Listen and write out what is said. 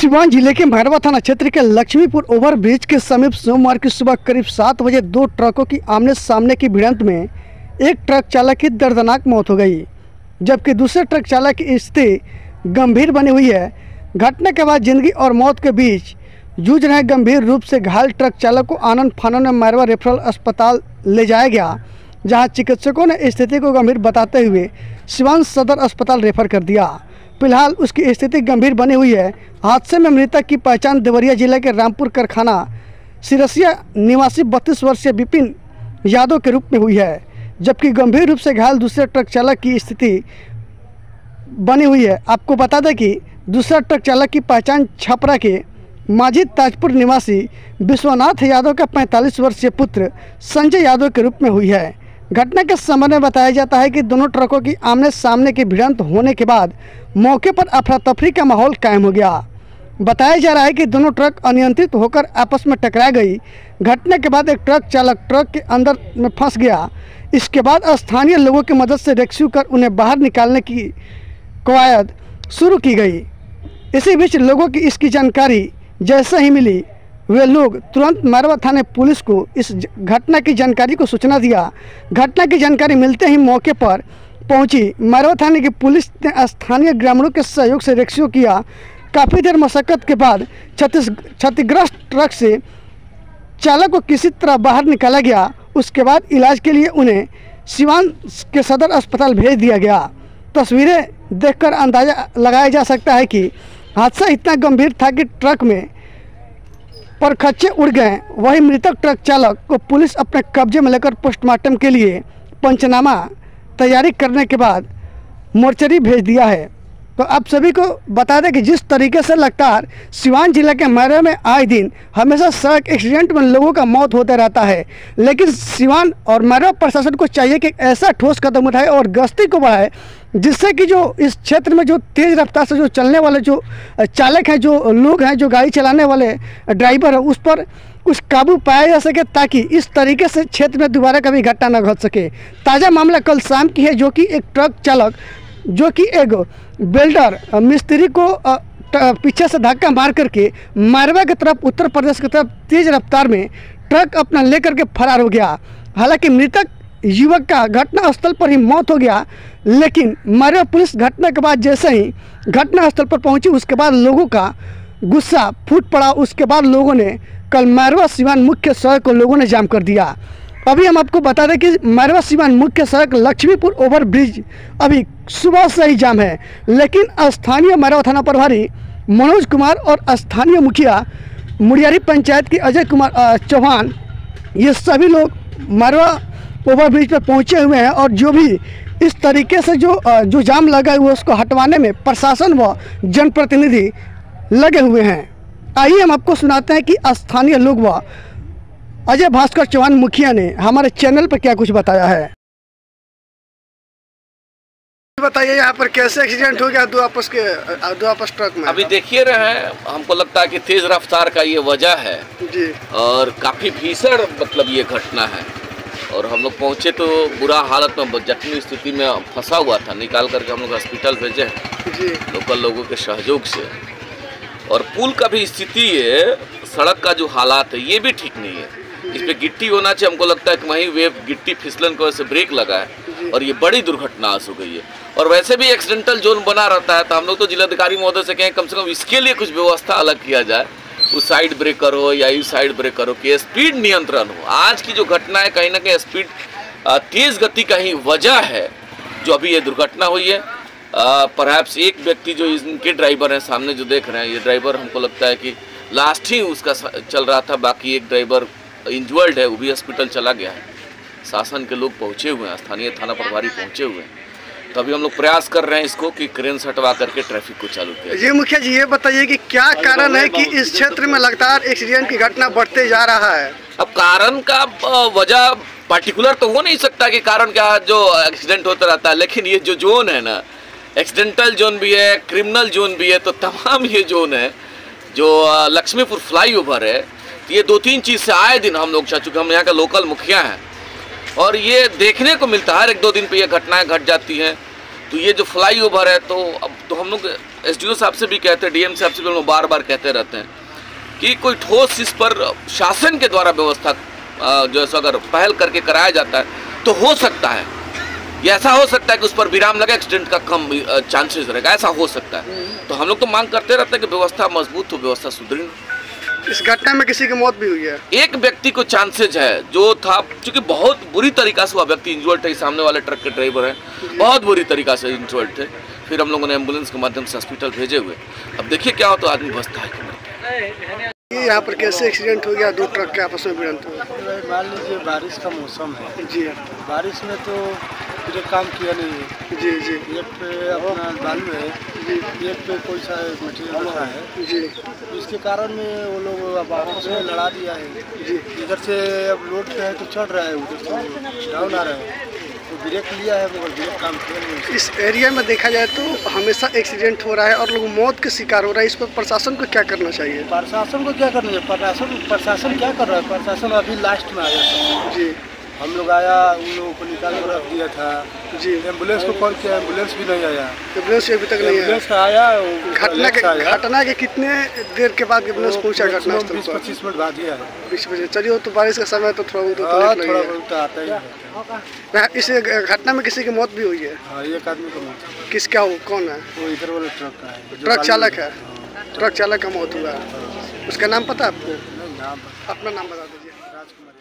सिवान जिले के मैरवा थाना क्षेत्र के लक्ष्मीपुर ओवरब्रिज के समीप सोमवार की सुबह करीब 7 बजे दो ट्रकों की आमने सामने की भिड़ंत में एक ट्रक चालक की दर्दनाक मौत हो गई, जबकि दूसरे ट्रक चालक की स्थिति गंभीर बनी हुई है। घटना के बाद जिंदगी और मौत के बीच जूझ रहे गंभीर रूप से घायल ट्रक चालक को आनंद फानन में मैरवा रेफरल अस्पताल ले जाया गया, जहां चिकित्सकों ने स्थिति को गंभीर बताते हुए सिवान सदर अस्पताल रेफर कर दिया। फिलहाल उसकी स्थिति गंभीर बनी हुई है। हादसे में मृतक की पहचान देवरिया जिले के रामपुर कारखाना सिरसिया निवासी 32 वर्षीय विपिन यादव के रूप में हुई है, जबकि गंभीर रूप से घायल दूसरे ट्रक चालक की स्थिति बनी हुई है। आपको बता दें कि दूसरा ट्रक चालक की पहचान छपरा के माजिद ताजपुर निवासी विश्वनाथ यादव का 45 वर्षीय पुत्र संजय यादव के रूप में हुई है। घटना के संबंध में बताया जाता है कि दोनों ट्रकों की आमने सामने की भिड़ंत होने के बाद मौके पर अफरा तफरी का माहौल कायम हो गया। बताया जा रहा है कि दोनों ट्रक अनियंत्रित होकर आपस में टकरा गई। घटना के बाद एक ट्रक चालक ट्रक के अंदर में फंस गया। इसके बाद स्थानीय लोगों की मदद से रेस्क्यू कर उन्हें बाहर निकालने की कवायद शुरू की गई। इसी बीच लोगों की इसकी जानकारी जैसे ही मिली, वे लोग तुरंत मैरवा थाने पुलिस को इस घटना की जानकारी को सूचना दिया। घटना की जानकारी मिलते ही मौके पर पहुंची मैरवा थाने की पुलिस ने स्थानीय ग्रामीणों के सहयोग से रेस्क्यू किया। काफ़ी देर मशक्कत के बाद क्षतिग्रस्त ट्रक से चालक को किसी तरह बाहर निकाला गया। उसके बाद इलाज के लिए उन्हें सिवान के सदर अस्पताल भेज दिया गया। तस्वीरें देखकर अंदाजा लगाया जा सकता है कि हादसा इतना गंभीर था कि ट्रक में पर खच्चे उड़ गए। वही मृतक ट्रक चालक को पुलिस अपने कब्जे में लेकर पोस्टमार्टम के लिए पंचनामा तैयारी करने के बाद मोर्चरी भेज दिया है। तो आप सभी को बता दें कि जिस तरीके से लगातार सिवान जिले के मैरवा में आए दिन हमेशा सड़क एक्सीडेंट में लोगों का मौत होता रहता है, लेकिन सिवान और मैरवा प्रशासन को चाहिए कि ऐसा ठोस कदम उठाए और गश्ती को बढ़ाए, जिससे कि जो इस क्षेत्र में जो तेज़ रफ्तार से जो चलने वाले जो चालक हैं, जो लोग हैं, जो गाड़ी चलाने वाले ड्राइवर हैं, उस पर कुछ काबू पाया जा सके, ताकि इस तरीके से क्षेत्र में दोबारा कभी घटना न घट सके। ताज़ा मामला कल शाम की है, जो कि एक ट्रक चालक जो कि एक बिल्डर मिस्त्री को पीछे से धक्का मार करके मैरवा की तरफ, उत्तर प्रदेश की तरफ तेज़ रफ्तार में ट्रक अपना लेकर के फरार हो गया। हालांकि मृतक युवक का घटना स्थल पर ही मौत हो गया, लेकिन मैरवा पुलिस घटना के बाद जैसे ही घटना स्थल पर पहुंची, उसके बाद लोगों का गुस्सा फूट पड़ा। उसके बाद लोगों ने कल मैरवा सिवान मुख्य सड़क को लोगों ने जाम कर दिया। अभी हम आपको बता दें कि मैरवा सिवान मुख्य सड़क लक्ष्मीपुर ओवरब्रिज अभी सुबह से ही जाम है, लेकिन स्थानीय मैरवा थाना प्रभारी मनोज कुमार और स्थानीय मुखिया मुड़ियारी पंचायत के अजय कुमार चौहान, ये सभी लोग मैरवा ओवरब्रिज पर पहुंचे हुए हैं और जो भी इस तरीके से जो जाम लगा हुआ है उसको हटवाने में प्रशासन व जनप्रतिनिधि लगे हुए हैं। आइए हम आपको सुनाते हैं कि स्थानीय लोग व अजय भास्कर चौहान मुखिया ने हमारे चैनल पर क्या कुछ बताया है। बताइए यहाँ पर कैसे एक्सीडेंट हो गया दो आपस ट्रक में? अभी देखिए रहे हैं, हमको लगता है कि तेज रफ्तार का ये वजह है जी, और काफ़ी भीषण मतलब ये घटना है। और हम लोग पहुँचे तो बुरा हालत में, जख्मी स्थिति में फंसा हुआ था। निकाल करके हम लोग हॉस्पिटल भेजे जी, लोकल लोगों के सहयोग से। और पुल का भी स्थिति है, सड़क का जो हालात है ये भी ठीक नहीं है। इस पे गिट्टी होना चाहिए। हमको लगता है कि वहीं वे गिट्टी फिसलन की वजह से ब्रेक लगा है और ये बड़ी दुर्घटना हो गई है। और वैसे भी एक्सीडेंटल जोन बना रहता है, तो हम लोग तो जिलाधिकारी महोदय से कहें कम से कम इसके लिए कुछ व्यवस्था अलग किया जाए। उस साइड ब्रेकर हो या इस साइड ब्रेकर हो, कि स्पीड नियंत्रण हो। आज की जो घटना है कहीं ना कहीं स्पीड तेज़ गति का ही वजह है जो अभी ये दुर्घटना हुई है। परहैप्स एक व्यक्ति जो इनके ड्राइवर हैं, सामने जो देख रहे हैं, ये ड्राइवर हमको लगता है कि लास्ट ही उसका चल रहा था। बाकी एक ड्राइवर इंजर्ड है, वो भी हॉस्पिटल चला गया है। शासन के लोग पहुंचे हुए हैं, स्थानीय थाना प्रभारी पहुंचे हुए हैं। तो अभी हम लोग प्रयास कर रहे हैं इसको कि क्रेन से हटवा करके ट्रैफिक को चालू किया। जी मुखिया जी, ये बताइए कि क्या कारण है कि इस क्षेत्र में लगातार एक्सीडेंट की घटना बढ़ते जा रहा है? अब कारण का वजह पार्टिकुलर तो हो नहीं सकता कि कारण क्या जो एक्सीडेंट होता रहता है, लेकिन ये जो जोन है ना, एक्सीडेंटल जोन भी है, क्रिमिनल जोन भी है, तो तमाम ये जोन है जो लक्ष्मीपुर फ्लाईओवर है। ये 2-3 चीज़ से आए दिन हम लोग, चूँकि हम यहाँ का लोकल मुखिया हैं, और ये देखने को मिलता है हर 1-2 दिन पे ये घटनाएं घट जाती हैं। तो ये जो फ्लाई ओवर है, तो अब तो हम लोग SDO साहब से भी कहते हैं, DM साहब से भी हम लोग बार बार कहते रहते हैं कि कोई ठोस इस पर शासन के द्वारा व्यवस्था जो है सो अगर पहल करके कराया जाता है तो हो सकता है, ये ऐसा हो सकता है कि उस पर विराम लगे, एक्सीडेंट का कम चांसेस रहेगा, ऐसा हो सकता है। तो हम लोग तो मांग करते रहते हैं कि व्यवस्था मजबूत हो, व्यवस्था सुदृढ़। इस घटना में किसी की मौत भी हुई है? एक व्यक्ति को चांसेज है जो था, क्योंकि बहुत बुरी तरीका से वह व्यक्ति इंजर्ड थे, सामने वाले ट्रक के ड्राइवर हैं, बहुत बुरी तरीका से इंजर्ड थे। फिर हम लोगों ने एम्बुलेंस के माध्यम से हॉस्पिटल भेजे हुए। अब देखिए क्या हो, तो आदमी बचता है कि मरता है। ये यहाँ पर कैसे एक्सीडेंट हो गया, दो ट्रक के आपस में भिड़ंत हुआ? मान लीजिए बारिश का मौसम है जी, बारिश में तो ब्रेक काम किया नहीं है। जी जी एक पे अपना बालू है जी, एक पे कोई सा मटेरियल रखा है जी, इसके कारण में वो लोग अब आपस में लड़ा दिया है जी। इधर से अब लोड पे है तो चढ़ रहा है, उधर से डाउन आ रहा है, तो ब्रेक लिया है मगर ब्रेक काम किया नहीं। इस एरिया में देखा जाए तो हमेशा एक्सीडेंट हो रहा है और लोग मौत के शिकार हो रहा है, इस पर प्रशासन को क्या करना चाहिए? प्रशासन को क्या करना है? प्रशासन क्या कर रहा है? प्रशासन अभी लास्ट में आया सब। जी, हम लोग आया, उन लोगों को निकाल कर रख दिया था जी। एम्बुलेंस को कॉल किया, एम्बुलेंस भी नहीं आया, एम्बुलेंस अभी तक नहीं आया। एम्बुलेंस आया घटना के कितने देर के बाद एम्बुलेंस पहुंचा घटनास्थल पर? 20-25 मिनट बाद ही आया। 20 बजे। चलिए, तो बारिश का समय तो थोड़ा बहुत आता ही है। इस घटना में किसी की मौत भी हुई है? हाँ, एक आदमी का मौत। किसका हो, कौन है? वो इधर वाले ट्रक का है, ट्रक चालक है। ट्रक चालक का मौत हुआ है। उसका नाम पता है आपको? नहीं, नाम अपना नाम बता दीजिए। राजकुमार।